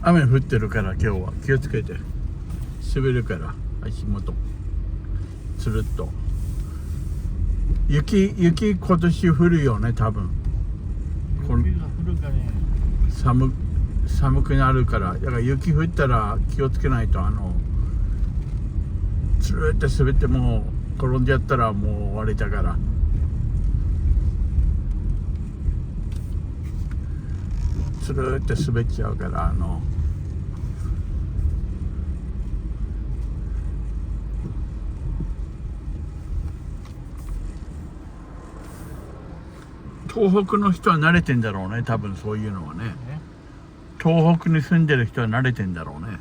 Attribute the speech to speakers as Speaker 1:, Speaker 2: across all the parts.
Speaker 1: 雨降ってるから今日は気をつけて。滑るから足元つるっと。雪今年降るよね多分。
Speaker 2: 雪が降るかね。
Speaker 1: 寒くなるから。だから雪降ったら気をつけないと、つるって滑ってもう転んじゃったらもう終わりだから。つるって滑っちゃうから東北の人は慣れてんだろうね多分。そういうのはね、東北に住んでる人は慣れてんだろうね。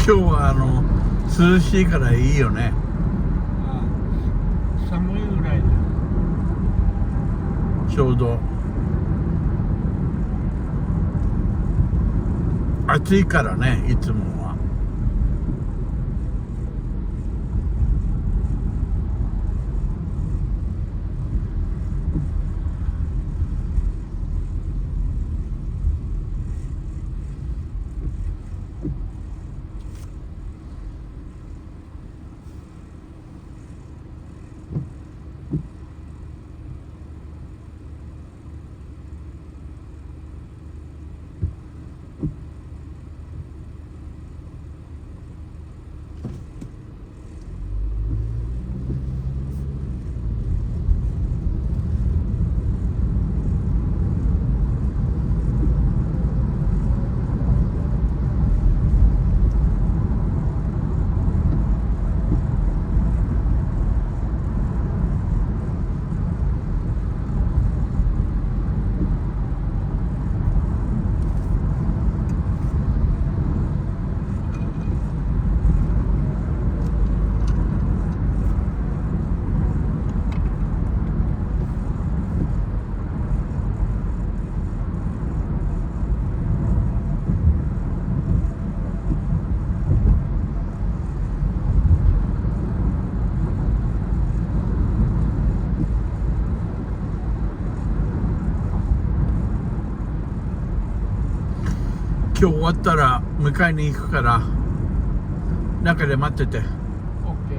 Speaker 1: 今日は涼しいからいいよね。
Speaker 2: 寒いぐらいで
Speaker 1: ちょうど。暑いからねいつもは。今日終わったら迎えに行くから中で待ってて。
Speaker 2: オッケ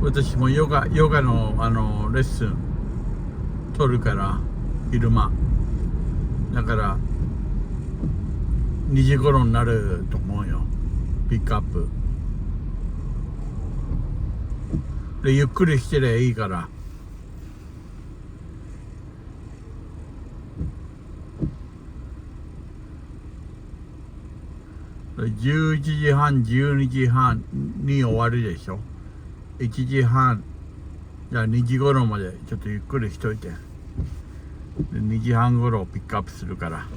Speaker 2: ー。
Speaker 1: 私もヨガのレッスン取るから昼間だから2時頃になると思うよ、ピックアップで。ゆっくりしてりゃいいから。11時半12時半に終わるでしょ。1時半じゃあ2時頃までちょっとゆっくりしといて、で2時半頃ピックアップするから。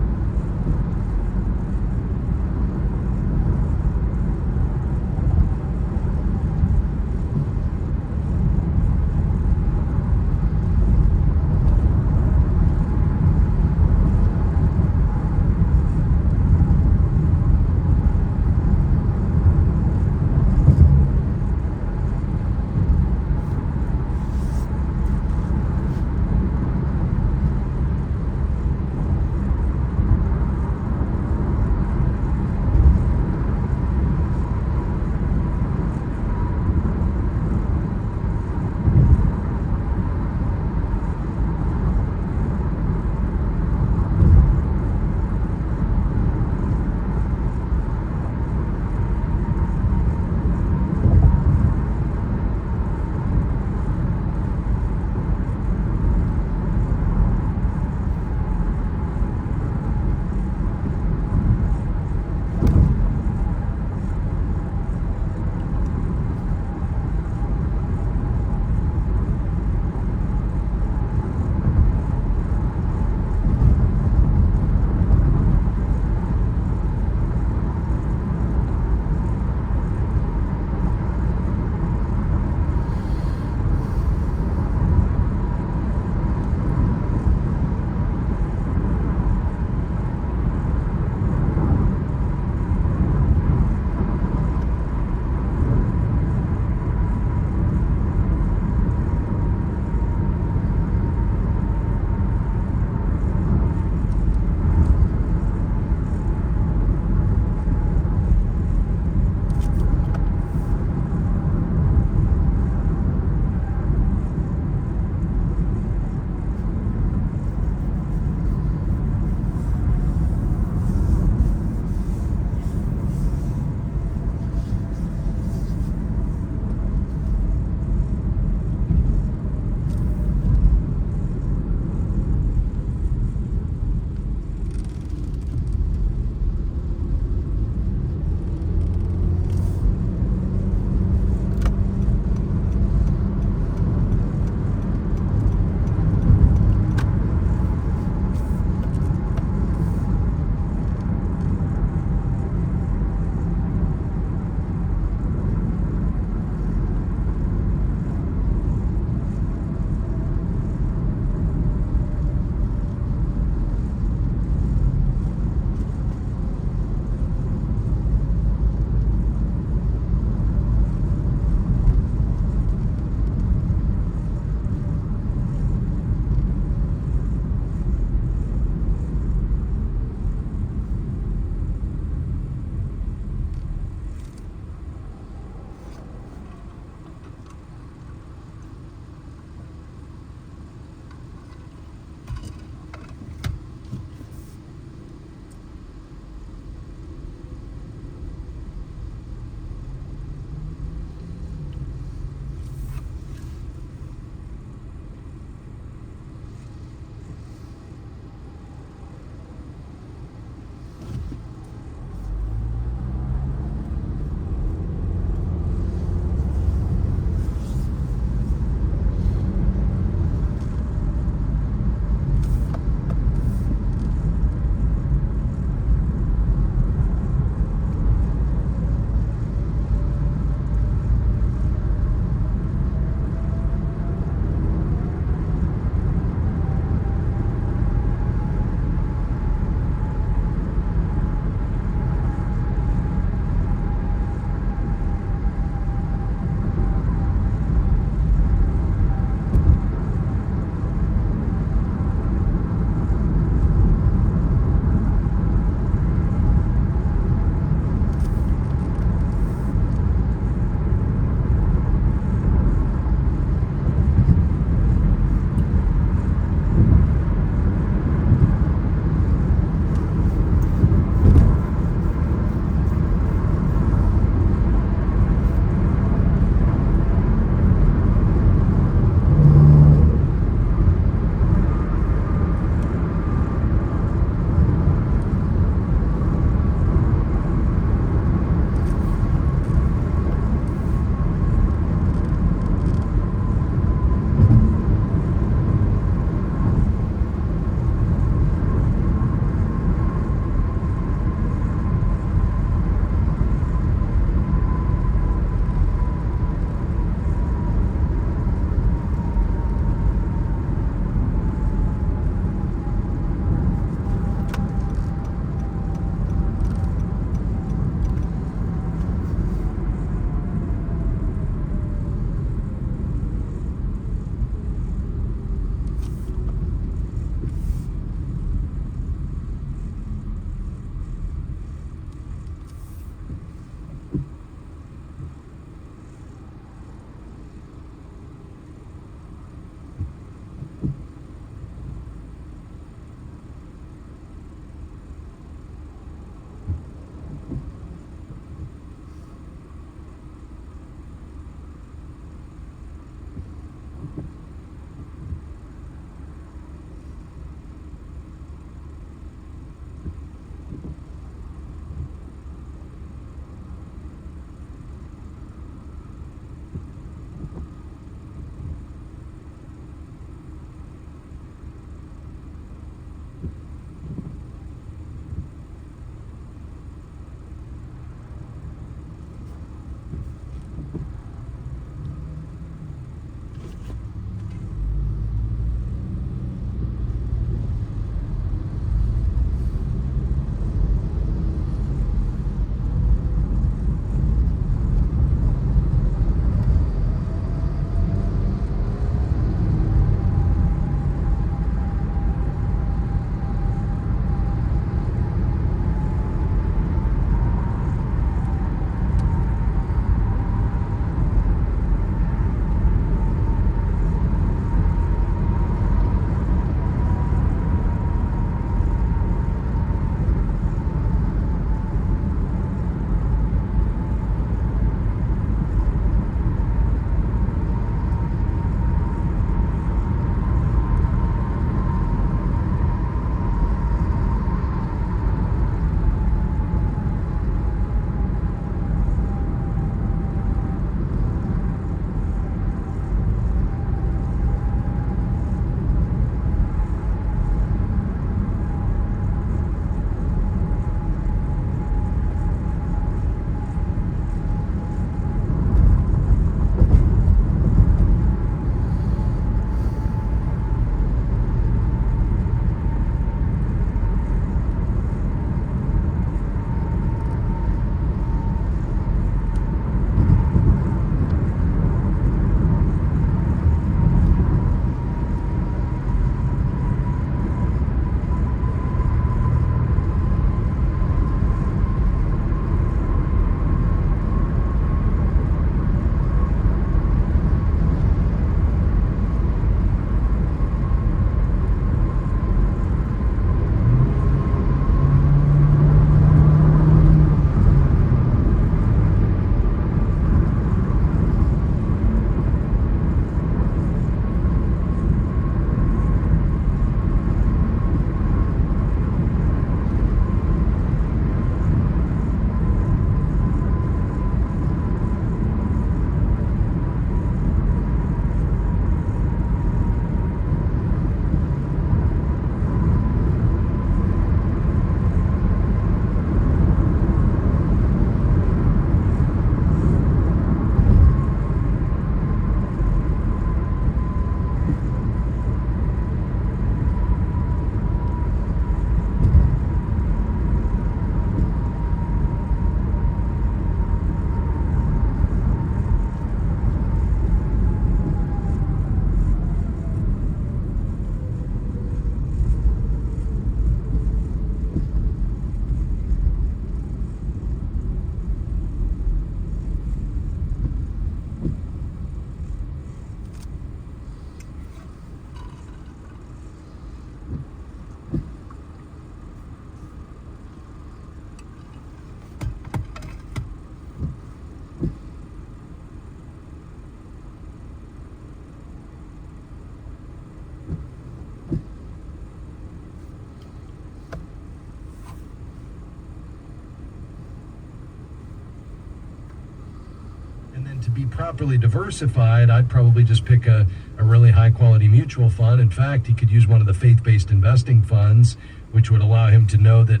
Speaker 3: to be properly diversified, I'd probably just pick a really high quality mutual fund. In fact, he could use one of the faith-based investing funds, which would allow him to know that,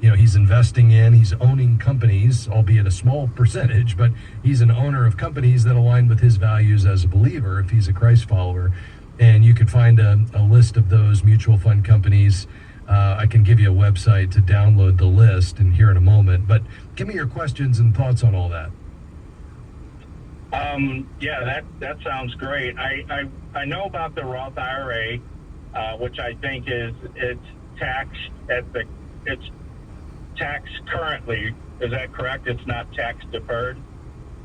Speaker 3: he's he's owning companies, albeit a small percentage, but he's an owner of companies that align with his values as a believer if he's a Christ follower. And you could find a list of those mutual fund companies. I can give you a website to download the list and here in a moment, but give me your questions and thoughts on all that.
Speaker 4: Yeah, that sounds great. I know about the Roth IRA, which I think it's taxed it's taxed currently. Is that correct? It's not tax deferred?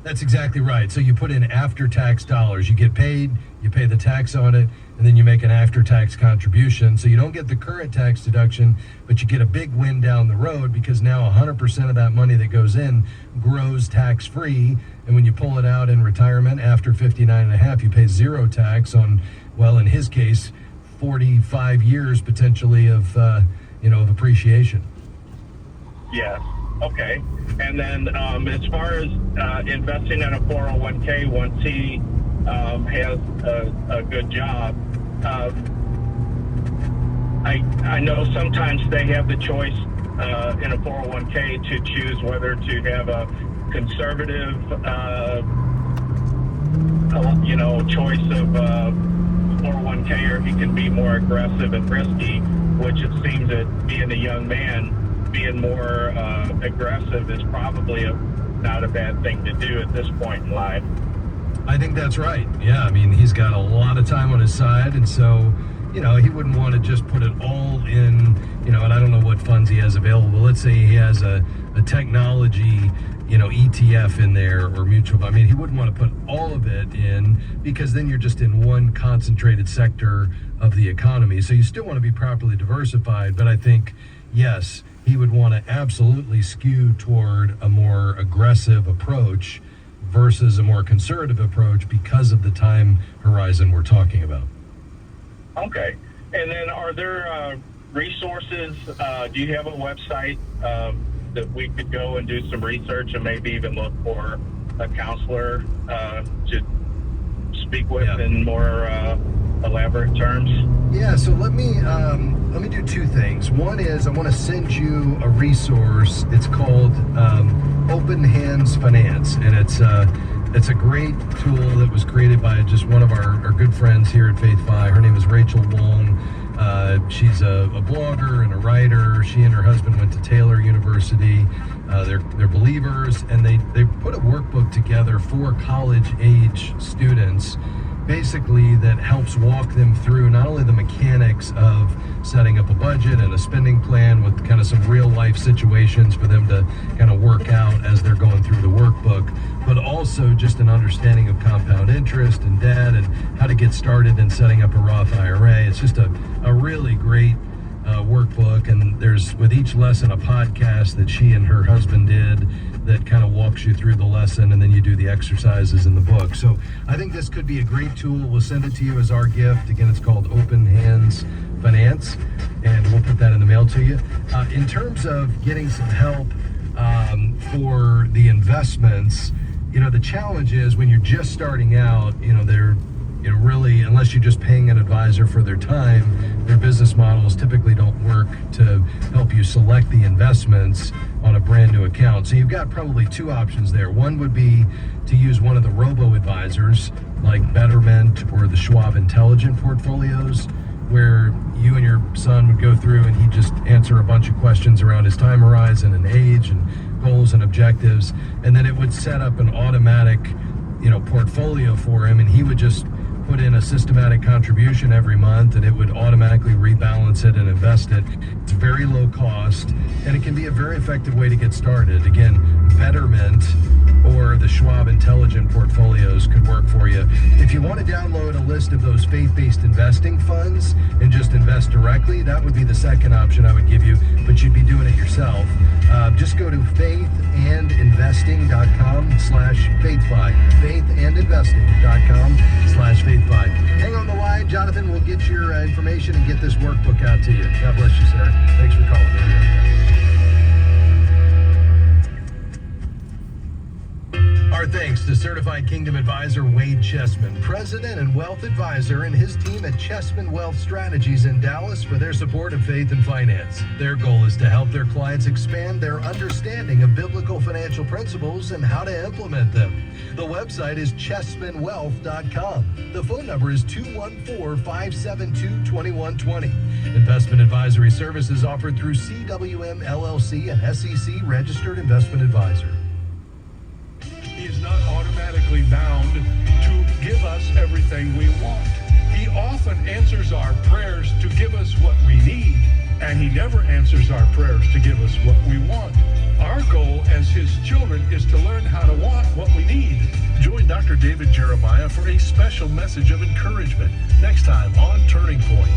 Speaker 3: That's exactly right. So you put in after-tax dollars. You get paid, you pay the tax on it, and then you make an after-tax contribution. So you don't get the current tax deduction, but you get a big win down the road because now 100% of that money that goes in grows tax-free. And when you pull it out in retirement after 59 and a half, you pay zero tax on, well, in his case, 45 years potentially of appreciation.
Speaker 4: Yes. Okay. And then as far as investing in a 401k once he has a good job, I know sometimes they have the choice in a 401k to choose whether to have a conservative, choice of 401k, or he can be more aggressive and risky, which it seems that being a young man, being more aggressive is probably not a bad thing to do at this point in life.
Speaker 3: I think that's right. Yeah, I mean, he's got a lot of time on his side, and so, he wouldn't want to just put it all in, and I don't know what funds he has available. Let's say he has a technology, ETF in there or mutual. I mean, he wouldn't want to put all of it in because then you're just in one concentrated sector of the economy. So you still want to be properly diversified, but I think, yes, he would want to absolutely skew toward a more aggressive approach versus a more conservative approach because of the time horizon we're talking about.
Speaker 4: Okay. And then are there resources? Do you have a website that we could go and do some research and maybe even look for a counselor to speak with in more elaborate terms?
Speaker 3: Yeah, so let me do two things. One is I want to send you a resource. It's called Open Hands Finance, and it's a great tool that was created by just one of our good friends here at Faith Fi. Her name is Rachel Wong. She's a blogger and a writer. She and her husband went to Taylor University. They're believers, and they put a workbook together for college-age students, basically, that helps walk them through not only the mechanics of setting up a budget and a spending plan with kind of some real life situations for them to kind of work out as they're going through the workbook, but also just an understanding of compound interest and debt and how to get started in setting up a Roth IRA. It's just a really great workbook, and there's with each lesson a podcast that she and her husband did that kind of walks you through the lesson, and then you do the exercises in the book. So I think this could be a great tool. We'll send it to you as our gift. Again, it's called Open Hands Finance, and we'll put that in the mail to you. In terms of getting some help for the investments, the challenge is when you're just starting out, they're really, unless you're just paying an advisor for their time, their business models typically don't work to help you select the investments on a brand new account. So you've got probably two options there. One would be to use one of the robo-advisors like Betterment or the Schwab Intelligent Portfolios, where you and your son would go through and he'd just answer a bunch of questions around his time horizon and age and goals and objectives, and then it would set up an automatic portfolio for him, and he would just put in a systematic contribution every month, and it would automatically rebalance it and invest it. It's very low cost, and it can be a very effective way to get started. Again, Betterment or the Schwab Intelligent Portfolios could work for you. If you want to download a list of those faith-based investing funds and just invest directly, that would be the second option I would give you, but you'd be doing it yourself. Just go to faithandinvesting.com/faithfi. faithandinvesting.com/faithfi. Hang on the line, Jonathan. We'll get your information and get this workbook out to you. God bless you, sir. Thanks for calling. Our thanks to Certified Kingdom Advisor Wade Chessman, President and Wealth Advisor, and his team at Chessman Wealth Strategies in Dallas for their support of faith and finance. Their goal is to help their clients expand their understanding of biblical financial principles and how to implement them. The website is chessmanwealth.com. The phone number is 214-572-2120. Investment advisory services offered through CWM LLC, an SEC registered investment advisor.
Speaker 5: He is not automatically bound to give us everything we want. He often answers our prayers to give us what we need, and he never answers our prayers to give us what we want. Our goal as his children is to learn how to want what we need. Join Dr. David Jeremiah for a special message of encouragement next time on Turning Point.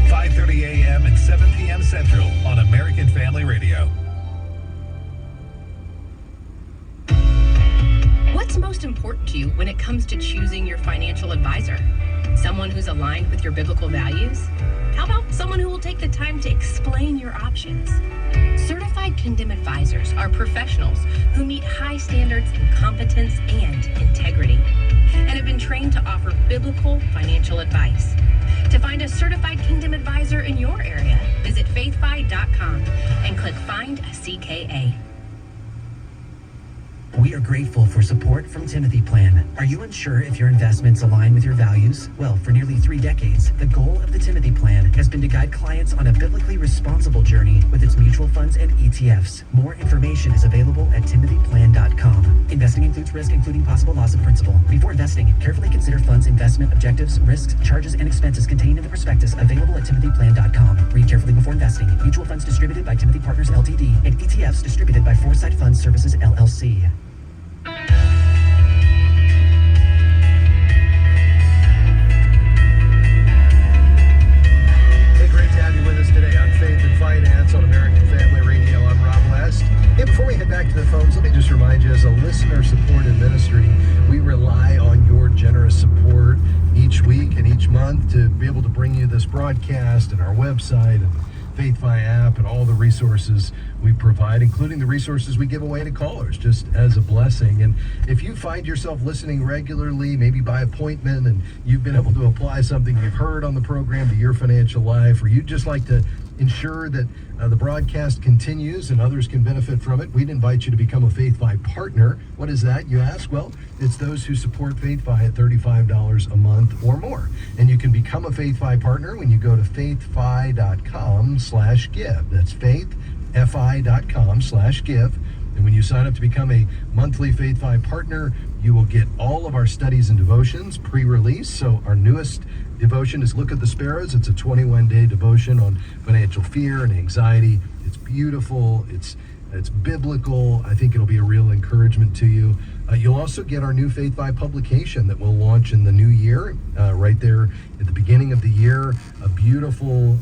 Speaker 6: 5:30 a.m. and 7 p.m. Central on American Family Radio.
Speaker 7: What's most important to you when it comes to choosing your financial advisor? Someone who's aligned with your biblical values? How about someone who will take the time to explain your options? Certified Kingdom Advisors are professionals who meet high standards in competence and integrity and have been trained to offer biblical financial advice. To find a Certified Kingdom Advisor in your area, visit faithfi.com and click Find a CKA.
Speaker 8: We are grateful for support from Timothy Plan. Are you unsure if your investments align with your values? Well, for nearly 3 decades, the goal of the Timothy Plan has been to guide clients on a biblically responsible journey with its mutual funds and ETFs. More information is available at timothyplan.com. Investing includes risk, including possible loss of principal. Before investing, carefully consider funds' investment objectives, risks, charges, and expenses contained in the prospectus available at timothyplan.com. Read carefully before investing. Mutual funds distributed by Timothy Partners Ltd. and ETFs distributed by Foresight Funds Services LLC.
Speaker 3: Hey, great to have you with us today on Faith and Finance on American Family Radio. I'm Rob West. Hey, before we head back to the phones, let me just remind you, as a listener-supported ministry, we rely on your generous support each week and each month to be able to bring you this broadcast and our website and FaithFi app and all the resources we provide, including the resources we give away to callers, just as a blessing. And if you find yourself listening regularly, maybe by appointment, and you've been able to apply something you've heard on the program to your financial life, or you'd just like to ensure that the broadcast continues and others can benefit from it, we'd invite you to become a FaithFi partner. What is that, you ask? Well, it's those who support FaithFi at $35 a month or more. And you can become a FaithFi partner when you go to faithfi.com/give. That's faithfi.com/give. And when you sign up to become a monthly FaithFi partner, you will get all of our studies and devotions pre-release. So our newest devotion is Look at the Sparrows. It's a 21-day devotion on financial fear and anxiety. It's beautiful. It's biblical. I think it'll be a real encouragement to you. You'll also get our new FaithFi publication that will launch in the new year, right there at the beginning of the year. A beautiful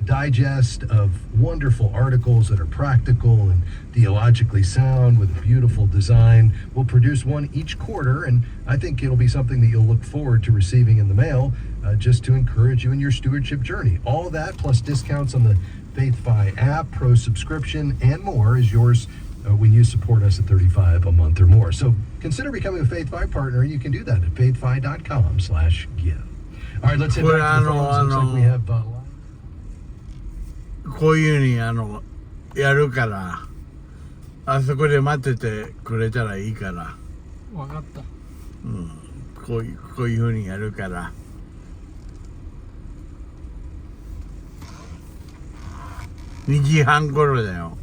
Speaker 3: digest of wonderful articles that are practical and theologically sound with a beautiful design. We'll produce one each quarter, and I think it'll be something that you'll look forward to receiving in the mail, just to encourage you in your stewardship journey. All of that, plus discounts on the FaithFi app, pro subscription, and more is yours when you support us at $35 a month or more. So consider becoming a FaithFi partner. You can do that at faithfi.com/give. All right, let's head back to the phones. Looks like we have
Speaker 1: こういうふうにやるから、あそこで待っててくれたらいいから、
Speaker 2: わかった。
Speaker 1: こういうふうにやるから。2時半頃だよ。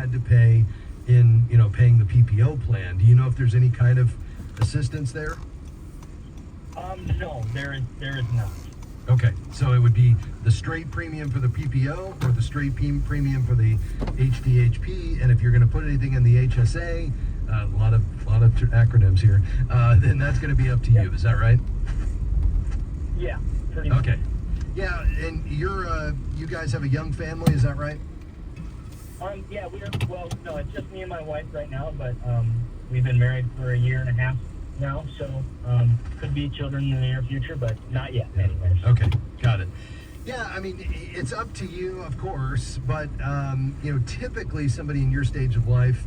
Speaker 3: had to pay in, paying the people PPO plan. Do you know if there's any kind of assistance there?
Speaker 2: No, there is not.
Speaker 3: Okay, so it would be the straight premium for the PPO or the straight premium for the HDHP, and if you're going to put anything in the HSA, a lot of acronyms here, then that's going to be up to you. Is that right?
Speaker 2: Yeah, pretty much.
Speaker 3: Okay. Yeah, and you guys have a young family, is that right?
Speaker 2: Yeah, no, it's just me and my wife right now, but we've been married for a year and a half now, so could be children in the near future, but not yet anyways.
Speaker 3: Okay, got it. Yeah, I mean, it's up to you, of course, but typically somebody in your stage of life,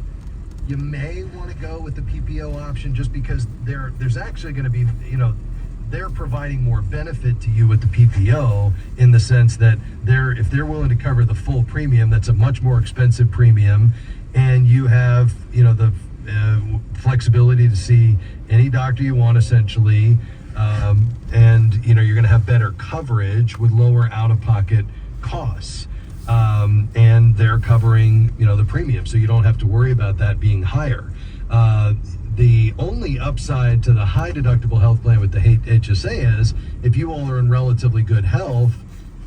Speaker 3: you may want to go with the PPO option just because there's actually going to be, they're providing more benefit to you with the PPO in the sense that if they're willing to cover the full premium, that's a much more expensive premium, and you have, the flexibility to see any doctor you want essentially, and you're going to have better coverage with lower out-of-pocket costs, and they're covering the premium, so you don't have to worry about that being higher. The only upside to the high deductible health plan with the HSA is if you all are in relatively good health,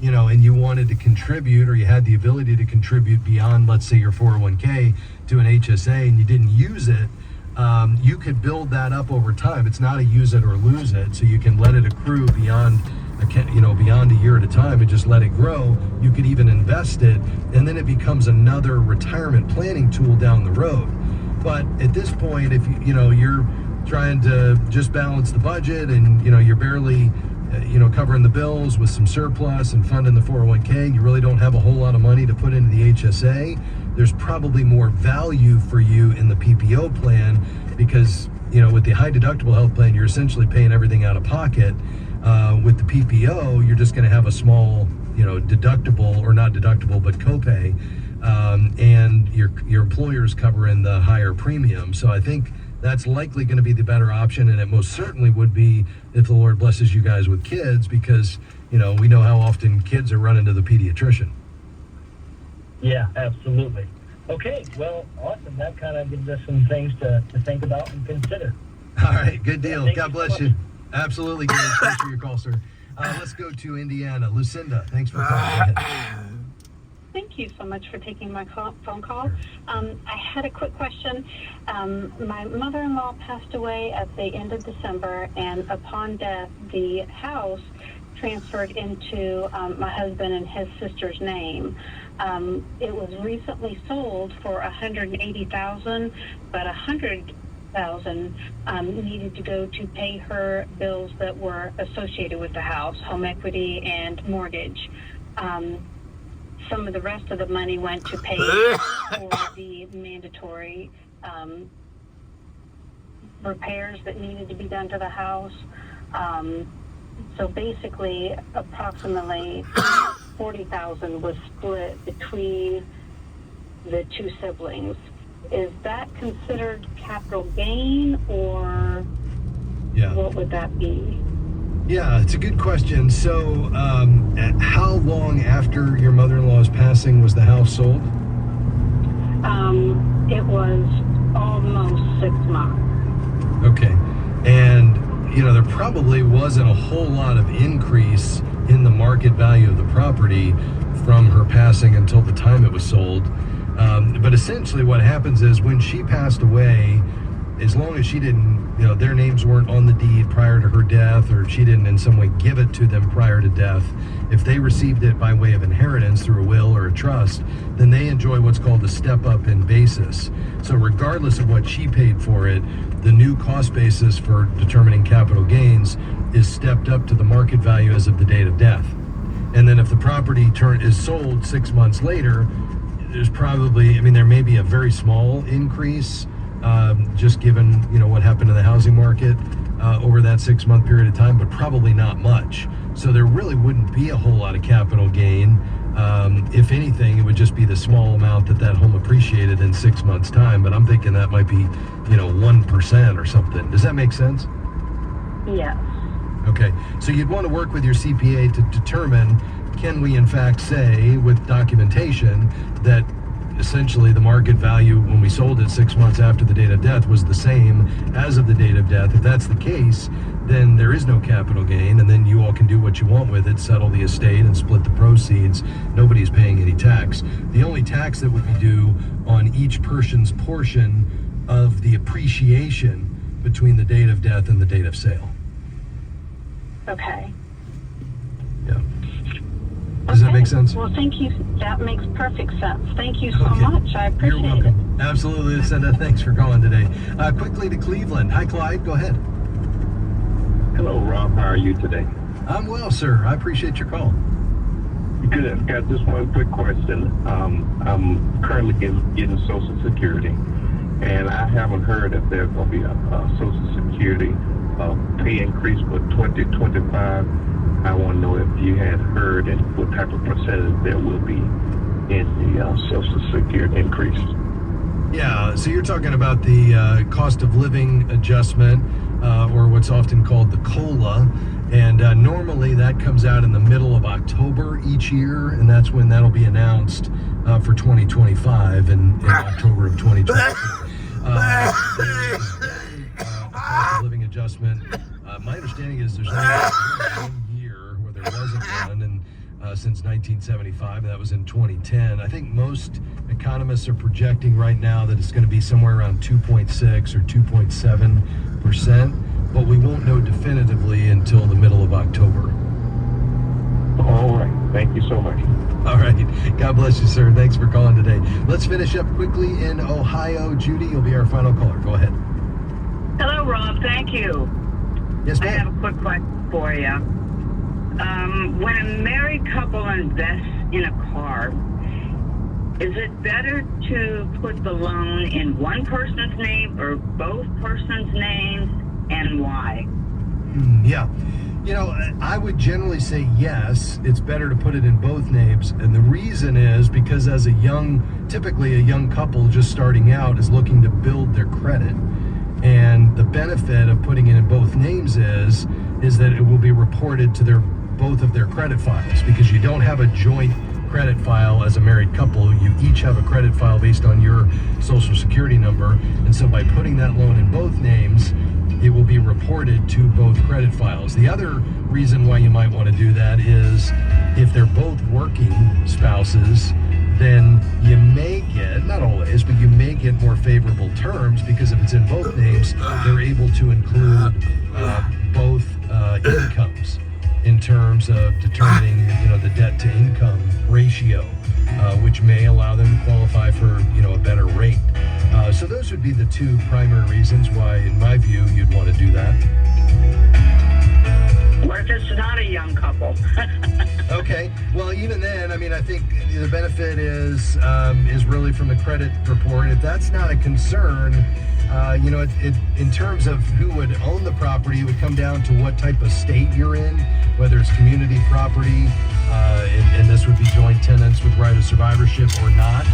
Speaker 3: and you wanted to contribute, or you had the ability to contribute beyond, let's say, your 401k to an HSA and you didn't use it, you could build that up over time. It's not a use it or lose it, so you can let it accrue beyond a year at a time and just let it grow. You could even invest it, and then it becomes another retirement planning tool down the road. But at this point, if you're trying to just balance the budget and you're barely covering the bills with some surplus and funding the 401k, you really don't have a whole lot of money to put into the HSA, there's probably more value for you in the PPO plan because with the high deductible health plan, you're essentially paying everything out of pocket. With the PPO, you're just going to have a small deductible, or not deductible but copay, and your employer's covering the higher premium. So I think that's likely going to be the better option, and it most certainly would be if the Lord blesses you guys with kids, because we know how often kids are running to the pediatrician.
Speaker 2: Yeah, absolutely. Okay, well, awesome. That kind of gives us some things to think about and consider.
Speaker 3: All right, good deal.
Speaker 2: Thank
Speaker 3: God
Speaker 2: you
Speaker 3: bless
Speaker 2: so
Speaker 3: you. Absolutely, Gary. Thanks for your call, sir. Let's go to Indiana. Lucinda, thanks for calling.
Speaker 9: Thank you so much for taking my phone call. I had a quick question. My mother-in-law passed away at the end of December, and upon death, the house transferred into my husband and his sister's name. It was recently sold for $180,000, but $100,000 needed to go to pay her bills that were associated with the house, home equity and mortgage. Some of the rest of the money went to pay for the mandatory repairs that needed to be done to the house. So basically, approximately $40,000 was split between the two siblings. Is that considered capital gain, or what would that be?
Speaker 3: Yeah, it's a good question. So, how long after your mother-in-law's passing was the house sold?
Speaker 9: It was almost 6 months.
Speaker 3: Okay. And, there probably wasn't a whole lot of increase in the market value of the property from her passing until the time it was sold. But essentially what happens is when she passed away, as long as she didn't, their names weren't on the deed prior to her death, or she didn't in some way give it to them prior to death, if they received it by way of inheritance through a will or a trust, then they enjoy what's called a step up in basis. So regardless of what she paid for it, the new cost basis for determining capital gains is stepped up to the market value as of the date of death. And then if the property is sold 6 months later, there's probably, there may be a very small increase, just given what happened in the housing market over that 6 month period of time, but probably not much. So there really wouldn't be a whole lot of capital gain. If anything, it would just be the small amount that home appreciated in 6 months' time. But I'm thinking that might be 1% or something. Does that make sense?
Speaker 9: Yes.
Speaker 3: Okay, so you'd want to work with your CPA to determine, can we in fact say with documentation that essentially the market value when we sold it 6 months after the date of death was the same as of the date of death. If that's the case, then there is no capital gain, and then you all can do what you want with it, settle the estate and split the proceeds. Nobody's paying any tax. The only tax that would be due on each person's portion of the appreciation between the date of death and the date of sale.
Speaker 9: Okay.
Speaker 3: Yeah. Does that make sense?
Speaker 9: Well, thank you. That makes perfect sense. Thank you so
Speaker 3: Okay.
Speaker 9: much. I
Speaker 3: You're
Speaker 9: appreciate it.
Speaker 3: welcome. Absolutely, Lucinda. Thanks for calling today. Quickly to Cleveland. Hi, Clyde. Go ahead.
Speaker 10: Hello, Rob. How are you today?
Speaker 3: I'm well, sir. I appreciate your call.
Speaker 10: Good. I've got just one quick question. I'm currently getting Social Security, and I haven't heard if there's going to be a Social Security pay increase for 2025. I want to know if you had heard and what type of percentage there will be in the Social Security increase.
Speaker 3: Yeah, so you're talking about the cost of living adjustment, or what's often called the COLA, and normally that comes out in the middle of October each year, and that's when that'll be announced for 2025 in October of 2024. The cost of living adjustment, my understanding is there's only one year where there wasn't one, and since 1975, that was in 2010. I think most economists are projecting right now that it's going to be somewhere around 2.6 or 2.7%, but we won't know definitively until the middle of October.
Speaker 10: All right. Thank you so much.
Speaker 3: All right. God bless you, sir. Thanks for calling today. Let's finish up quickly in Ohio. Judy, you'll be our final caller. Go ahead.
Speaker 11: Hello, Rob. Thank you.
Speaker 3: Yes,
Speaker 11: I
Speaker 3: ma'am.
Speaker 11: have a quick question for you. When a married couple invests in a car, is it better to put the loan in one person's name or both persons' names, and why?
Speaker 3: Yeah. You know, I would generally say yes, it's better to put it in both names. And the reason is because as typically a young couple just starting out is looking to build their credit. And the benefit of putting it in both names is that it will be reported to both of their credit files, because you don't have a joint credit file as a married couple. You each have a credit file based on your Social Security number. And so by putting that loan in both names, it will be reported to both credit files. The other reason why you might want to do that is if they're both working spouses, then you may get, not always, but you may get more favorable terms, because if it's in both names, they're able to include both incomes in terms of determining, the debt to income ratio, which may allow them to qualify for, a better rate. So those would be the two primary reasons why, in my view, you'd want to do that.
Speaker 11: What if it's not a young couple?
Speaker 3: Okay. Well, even then, I think the benefit is really from the credit report. If that's not a concern, in terms of who would own the property, it would come down to what type of state you're in, whether it's community property, and this would be joint tenants with right of survivorship or not.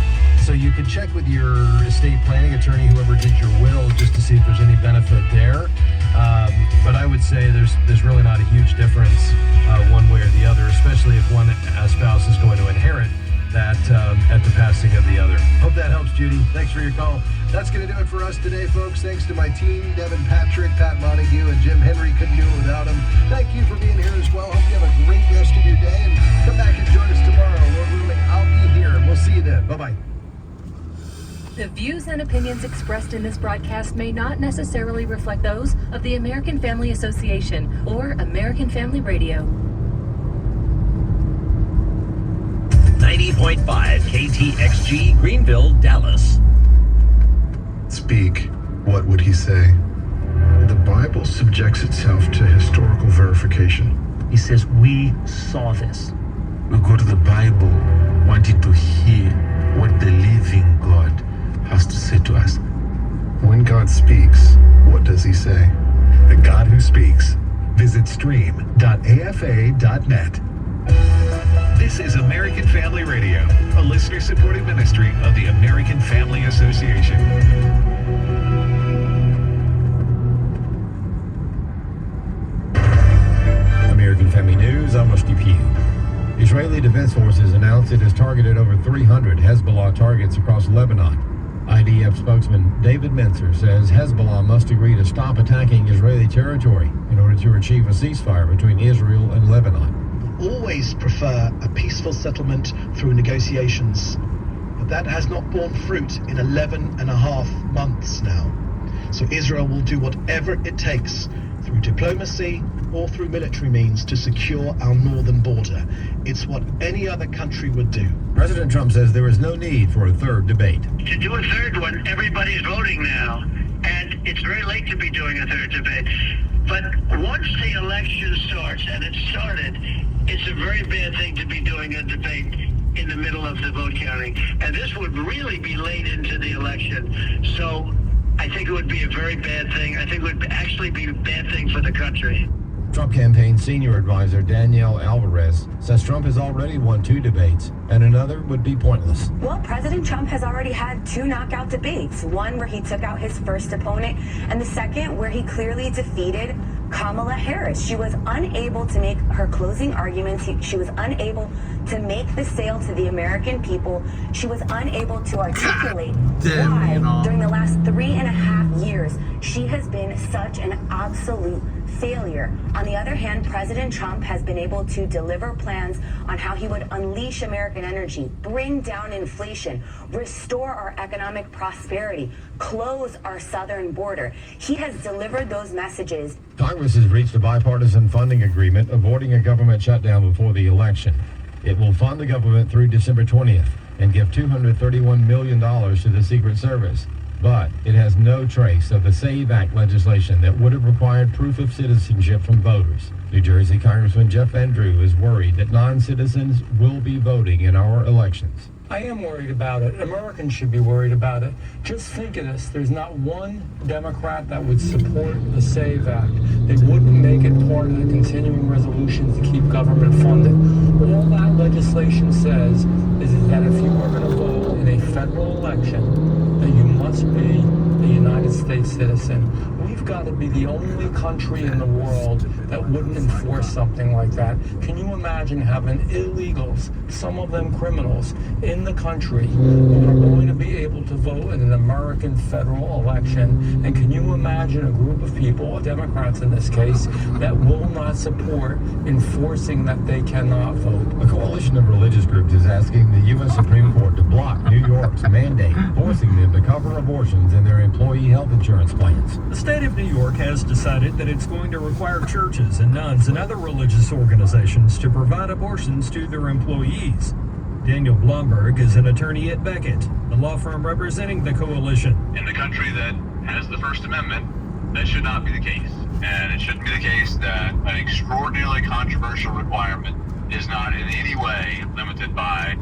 Speaker 3: So you could check with your estate planning attorney, whoever did your will, just to see if there's any benefit there. But I would say there's really not a huge difference one way or the other, especially if one spouse is going to inherit that at the passing of the other. Hope that helps, Judy. Thanks for your call. That's going to do it for us today, folks. Thanks to my team, Devin Patrick, Pat Montague, and Jim Henry. Couldn't do it without them. Thank you for being here as well. Hope you have a great rest of your day, and come back and join us tomorrow. Lord willing, I'll be here, and we'll see you then. Bye-bye.
Speaker 7: The views and opinions expressed in this broadcast may not necessarily reflect those of the American Family Association or American Family Radio.
Speaker 6: 90.5 KTXG Greenville, Dallas.
Speaker 12: Speak, what would he say? The Bible subjects itself to historical verification.
Speaker 13: He says, we saw this.
Speaker 14: We go to the Bible wanting to hear what the living God has to say to us.
Speaker 12: When God speaks, what does he say?
Speaker 6: The God who speaks. Visit stream.afa.net. This is American Family Radio, a listener-supported ministry of the American Family Association.
Speaker 15: American Family News, I'm Rusty Pugh. Israeli Defense Forces announced
Speaker 3: announced it has targeted over 300 Hezbollah targets across Lebanon. IDF spokesman David Menzer says Hezbollah must agree to stop attacking Israeli territory in order to achieve a ceasefire between Israel and Lebanon.
Speaker 15: Always prefer a peaceful settlement through negotiations, but that has not borne fruit in 11 and a half months now. So Israel will do whatever it takes through diplomacy or through military means to secure our northern border. It's what any other country would do.
Speaker 3: President Trump says there is no need for a third debate.
Speaker 16: To do a third one, everybody's voting now, and it's very late to be doing a third debate. But once the election starts, and it started, it's a very bad thing to be doing a debate in the middle of the vote counting. And this would really be late into the election. So I think it would be a very bad thing. I think it would actually be a bad thing for the country.
Speaker 3: Trump campaign senior advisor Danielle Alvarez says Trump has already won 2 debates and another would be pointless.
Speaker 17: Well, President Trump has already had 2 knockout debates. One where he took out his first opponent, and the second where he clearly defeated Kamala Harris. She was unable to make her closing arguments. She was unable to make the sale to the American people. She was unable to articulate why during the last 3.5 years she has been such an absolute failure. On the other hand, President Trump has been able to deliver plans on how he would unleash American energy, bring down inflation, restore our economic prosperity, close our southern border. He has delivered those messages.
Speaker 3: Congress has reached a bipartisan funding agreement avoiding a government shutdown before the election. It will fund the government through December 20th and give $231 million to the Secret Service. But it has no trace of the SAVE Act legislation that would have required proof of citizenship from voters. New Jersey Congressman Jeff Van Drew is worried that non-citizens will be voting in our elections.
Speaker 18: I am worried about it. Americans should be worried about it. Just think of this. There's not one Democrat that would support the SAVE Act. They wouldn't make it part of the continuing resolutions to keep government funded. All that legislation says is that if you are going to vote in a federal election, that you must be a United States citizen. We've got to be the only country in the world that wouldn't enforce something like that. Can you imagine having illegals, some of them criminals, in the country who are going to be able to vote in an American federal election? And can you imagine a group of people, Democrats in this case, that will not support enforcing that they cannot vote?
Speaker 3: A coalition of religious groups is asking the U.S. Supreme Court to block New York's mandate, forcing them to cover abortions in their employee health insurance plans.
Speaker 19: The state of New York has decided that it's going to require churches and nuns and other religious organizations to provide abortions to their employees. Daniel Blomberg is an attorney at Beckett, the law firm representing the coalition.
Speaker 20: In the country that has the First Amendment, that should not be the case. And it shouldn't be the case that an extraordinarily controversial requirement is not in any way limited by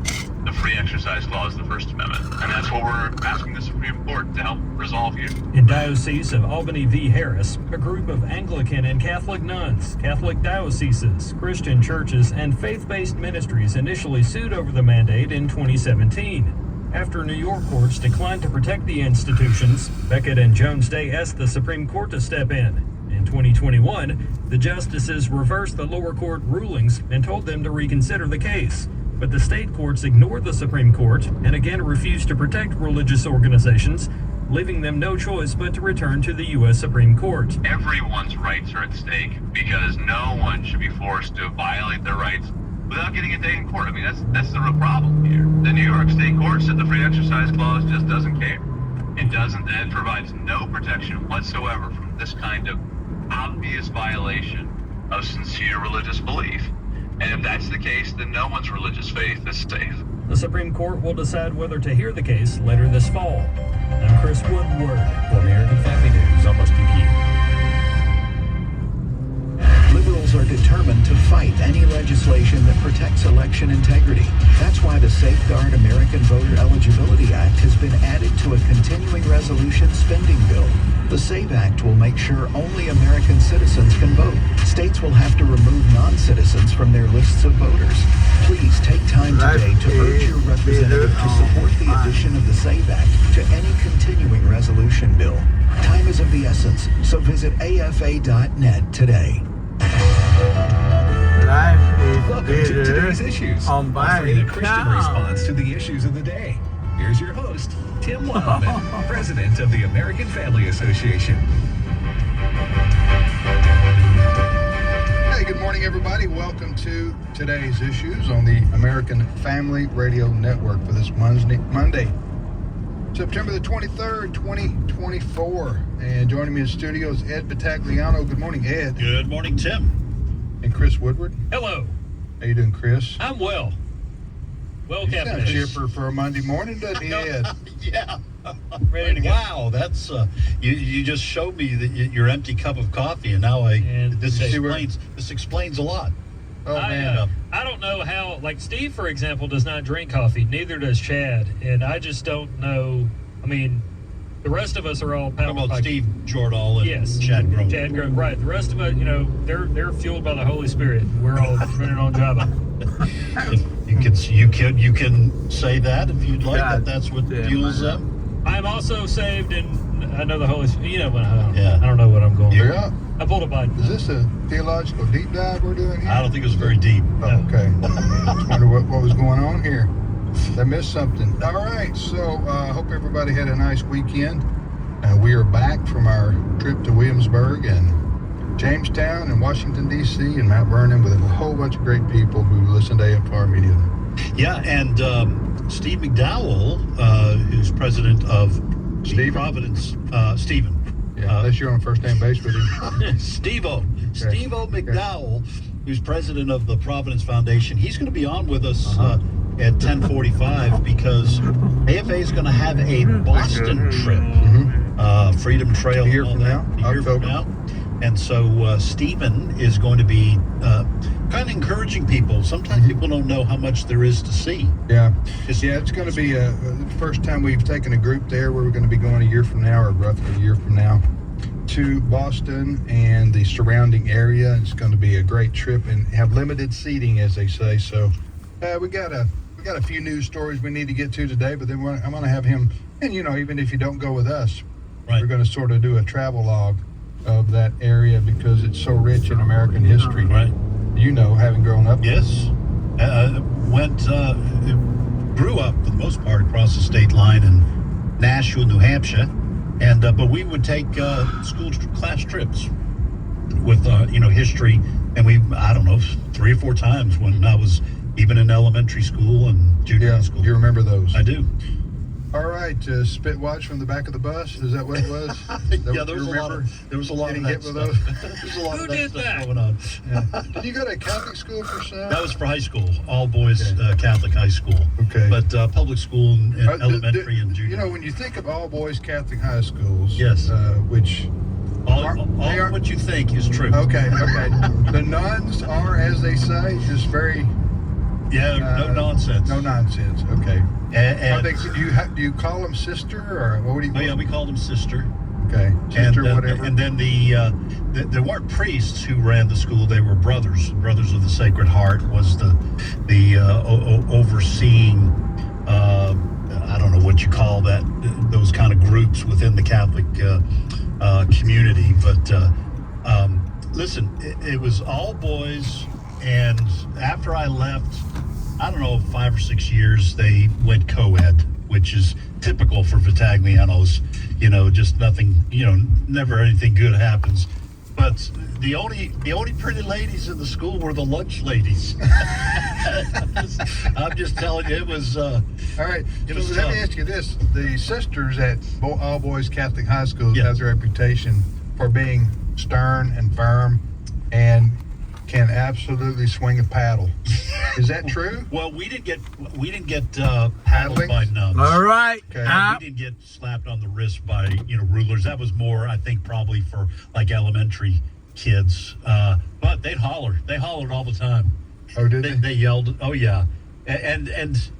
Speaker 20: the free exercise clause of the First Amendment. And that's what we're asking the Supreme Court to help resolve here.
Speaker 19: In Diocese of Albany v. Harris, a group of Anglican and Catholic nuns, Catholic dioceses, Christian churches, and faith-based ministries initially sued over the mandate in 2017. After New York courts declined to protect the institutions, Beckett and Jones Day asked the Supreme Court to step in. In 2021, the justices reversed the lower court rulings and told them to reconsider the case. But the state courts ignored the Supreme Court and again refused to protect religious organizations, leaving them no choice but to return to the U.S. Supreme Court.
Speaker 20: Everyone's rights are at stake because no one should be forced to violate their rights without getting a day in court. I mean, that's the real problem here. The New York State Court said the free exercise clause just doesn't care. It provides no protection whatsoever from this kind of obvious violation of sincere religious belief. And if that's the case, then no one's religious faith is safe.
Speaker 19: The Supreme Court will decide whether to hear the case later this fall. I'm Chris Woodward
Speaker 3: for American Family News. I'm Rusty Key.
Speaker 21: Liberals are determined to fight any legislation that protects election integrity. That's why the Safeguard American Voter Eligibility Act has been added to a continuing resolution spending bill. The SAVE Act will make sure only American citizens can vote. States will have to remove non-citizens from their lists of voters. Please take time today to urge your representative to support the addition of the SAVE Act to any continuing resolution bill. Time is of the essence, so visit afa.net today.
Speaker 3: Welcome to Today's Issues,
Speaker 1: on
Speaker 3: offering a
Speaker 1: Bike
Speaker 3: Christian
Speaker 1: Town.
Speaker 3: response to the issues of the day. Here's your host, Tim Wildman, President of the American Family Association.
Speaker 12: Hey, good morning, everybody. Welcome to Today's Issues on the American Family Radio Network for this Monday, September the 23rd, 2024. And joining me in the studio is Ed Battagliano. Good morning, Ed.
Speaker 4: Good morning, Tim.
Speaker 12: And Chris Woodward.
Speaker 19: Hello.
Speaker 12: How you doing, Chris?
Speaker 19: I'm well. Well,
Speaker 12: You sound
Speaker 19: Captain.
Speaker 12: chipper for a Monday morning, doesn't he, Ed?
Speaker 4: Yeah.
Speaker 19: Ready to go.
Speaker 4: Wow, that's you just showed me that your empty cup of coffee, and now this explains a lot.
Speaker 12: Oh man.
Speaker 19: I don't know how. Like Steve, for example, does not drink coffee. Neither does Chad, and I just don't know. I mean, the rest of us are all
Speaker 4: How about Steve Jordahl and Chad Grove?
Speaker 19: Chad Grove, right? The rest of us, they're fueled by the Holy Spirit. We're all running on Java.
Speaker 4: You can say that if you'd like. That's what fuels them.
Speaker 19: I'm also saved, and I know the Holy Spirit. I don't know what I'm going.
Speaker 12: You're up.
Speaker 19: I pulled a Biden.
Speaker 12: Is this a theological deep dive we're doing here?
Speaker 4: I don't think it was very deep.
Speaker 12: Oh, okay. I just wonder what was going on here. I missed something. All right, so I hope everybody had a nice weekend. We are back from our trip to Williamsburg and Jamestown and Washington, D.C. and Mount Vernon with a whole bunch of great people who listen to AFR Media.
Speaker 4: Yeah, and Steve McDowell, who's president of Providence, Stephen.
Speaker 12: Yeah, unless you're on first name base with him.
Speaker 4: Steve-O McDowell, who's president of the Providence Foundation. He's going to be on with us at 10:45 because AFA is going to have a Boston trip, Freedom Trail.
Speaker 12: A year from now.
Speaker 4: And so Stephen is going to be kind of encouraging people. Sometimes people don't know how much there is to see.
Speaker 12: Yeah, it's going to be the first time we've taken a group there where we're going to be going a year from now, or roughly a year from now, to Boston and the surrounding area. It's going to be a great trip and have limited seating, as they say. So we got a few news stories we need to get to today, but then I'm going to have him, and even if you don't go with us, we're going to sort of do a travel log of that area because it's so rich in American history.
Speaker 4: Right.
Speaker 12: Having grown up.
Speaker 4: Yes. Grew up for the most part across the state line in Nashua, New Hampshire, and but we would take school class trips with history, and I don't know, 3 or 4 times when I was even in elementary school and junior high school.
Speaker 12: You remember those?
Speaker 4: I do.
Speaker 12: All right, spit watch from the back of the bus. Is that what it was?
Speaker 4: There was a lot of that stuff. There's a lot of that stuff going on.
Speaker 12: Yeah. Did you go to Catholic school for some?
Speaker 4: That was for high school, all boys Catholic high school.
Speaker 12: Okay.
Speaker 4: But public school and elementary and junior.
Speaker 12: When you think of all boys Catholic high schools,
Speaker 4: yes,
Speaker 12: which
Speaker 4: all what you think is true.
Speaker 12: Okay. The nuns are, as they say, just very.
Speaker 4: Yeah, no nonsense.
Speaker 12: No nonsense. Okay.
Speaker 4: And
Speaker 12: do you call them sister or what do you?
Speaker 4: Yeah, we called them sister.
Speaker 12: Okay, sister, whatever.
Speaker 4: And then there weren't priests who ran the school; they were brothers. Brothers of the Sacred Heart was the overseeing. I don't know what you call that. Those kind of groups within the Catholic community. But listen, it was all boys. And after I left, I don't know, 5 or 6 years, they went co-ed, which is typical for Battaglianos. Just nothing, never anything good happens. But the only pretty ladies in the school were the lunch ladies. I'm just telling you, it was.
Speaker 12: All right. Let me ask you this: the sisters at all boys Catholic high schools has a reputation for being stern and firm, and can absolutely swing a paddle. Is that true?
Speaker 4: Well, we didn't get paddled by nuns.
Speaker 1: All right.
Speaker 4: Okay. We didn't get slapped on the wrist by rulers. That was more, I think, probably for like elementary kids. But they'd holler. They hollered all the time.
Speaker 12: Oh, did they?
Speaker 4: They yelled. Oh yeah. And